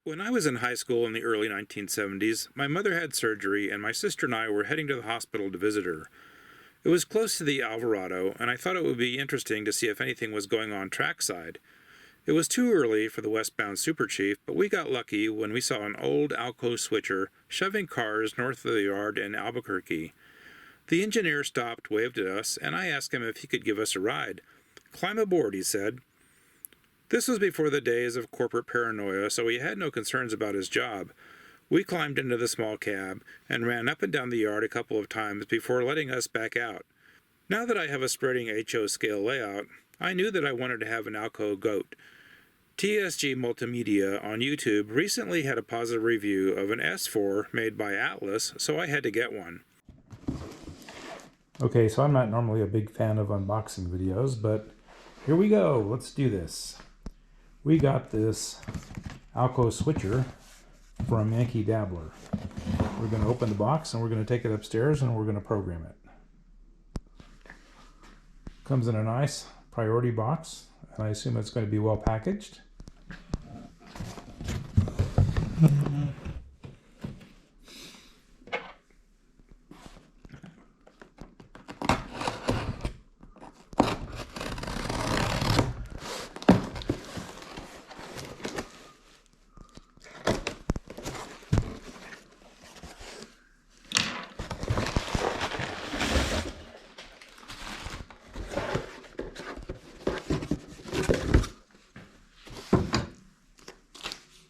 When I was in high school in the early 1970s, my mother had surgery and my sister and I were heading to the hospital to visit her. It was close to the Alvarado, and I thought it would be interesting to see if anything was going on trackside. It was too early for the westbound super chief, but we got lucky when we saw an old ALCO switcher shoving cars north of the yard in Albuquerque. The engineer stopped, waved at us, and I asked him if he could give us a ride. "Climb aboard," he said. This was before the days of corporate paranoia, so he had no concerns about his job. We climbed into the small cab and ran up and down the yard a couple of times before letting us back out. Now that I have a spreading HO scale layout, I knew that I wanted to have an ALCO goat. TSG Multimedia on YouTube recently had a positive review of an S-4 made by Atlas, so I had to get one. Okay, so I'm not normally a big fan of unboxing videos, but here we go. Let's do this. We got this ALCO switcher from Yankee Dabbler. We're going to open the box and we're going to take it upstairs and we're going to program it. Comes in a nice priority box, and I assume it's going to be well packaged.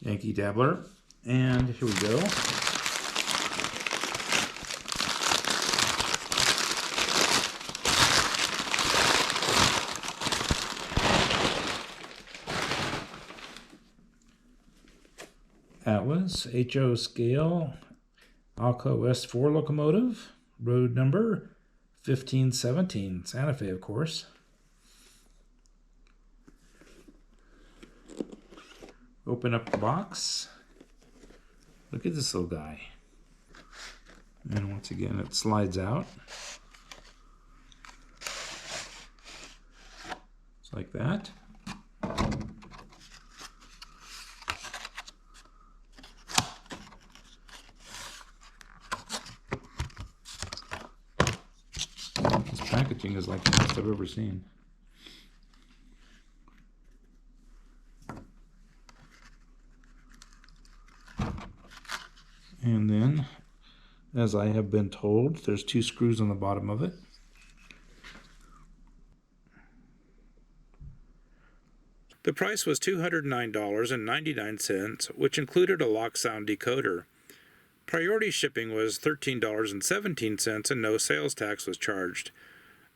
Yankee Dabbler, and here we go. Atlas HO scale ALCO S-4 locomotive, road number 1517, Santa Fe, of course. Open up the box. Look at this little guy. And once again, it slides out. Just like that. This packaging is like the best I've ever seen. And then, as I have been told, there's 2 screws on the bottom of it. The price was $209.99, which included a lock sound decoder. Priority shipping was $13.17 and no sales tax was charged.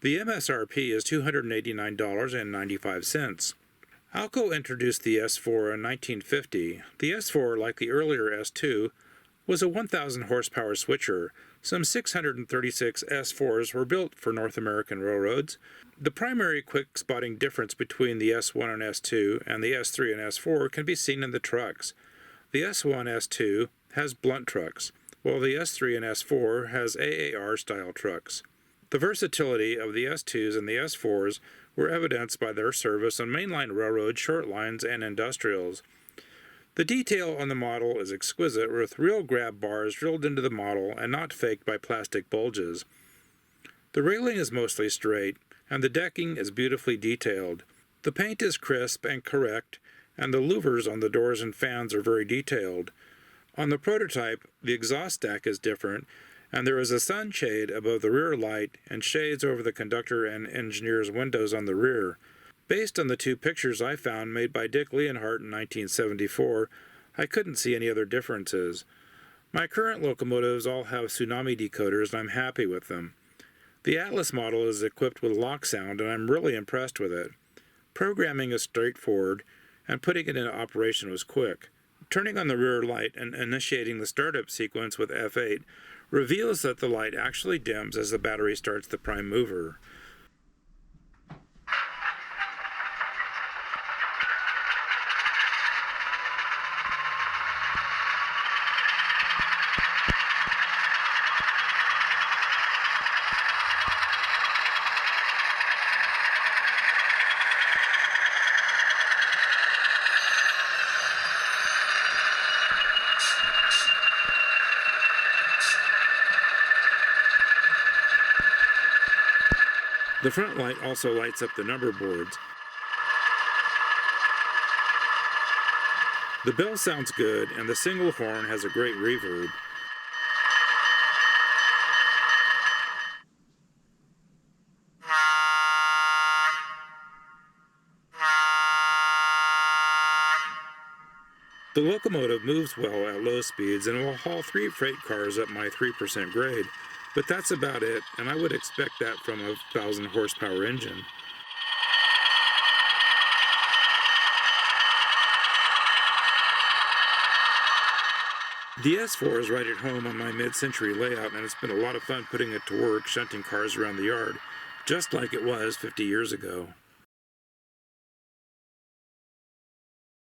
The MSRP is $289.95. ALCO introduced the S-4 in 1950. The S-4, like the earlier S-2, was a 1,000 horsepower switcher. Some 636 S-4s were built for North American railroads. The primary quick spotting difference between the S-1 and S-2 and the S-3 and S-4 can be seen in the trucks. The S-1 S-2 has blunt trucks, while the S-3 and S-4 has AAR style trucks. The versatility of the S-2s and the S-4s were evidenced by their service on mainline railroads, short lines, and industrials. The detail on the model is exquisite, with real grab bars drilled into the model and not faked by plastic bulges. The railing is mostly straight, and the decking is beautifully detailed. The paint is crisp and correct, and the louvers on the doors and fans are very detailed. On the prototype, the exhaust stack is different, and there is a sunshade above the rear light and shades over the conductor and engineer's windows on the rear. Based on the 2 pictures I found made by Dick Leonhardt in 1974, I couldn't see any other differences. My current locomotives all have tsunami decoders, and I'm happy with them. The Atlas model is equipped with lock sound, and I'm really impressed with it. Programming is straightforward, and putting it into operation was quick. Turning on the rear light and initiating the startup sequence with F8 reveals that the light actually dims as the battery starts the prime mover. The front light also lights up the number boards. The bell sounds good, and the single horn has a great reverb. The locomotive moves well at low speeds and will haul 3 freight cars up my 3% grade, but that's about it, and I would expect that from a 1,000 horsepower engine. The S-4 is right at home on my mid-century layout, and it's been a lot of fun putting it to work shunting cars around the yard, just like it was 50 years ago.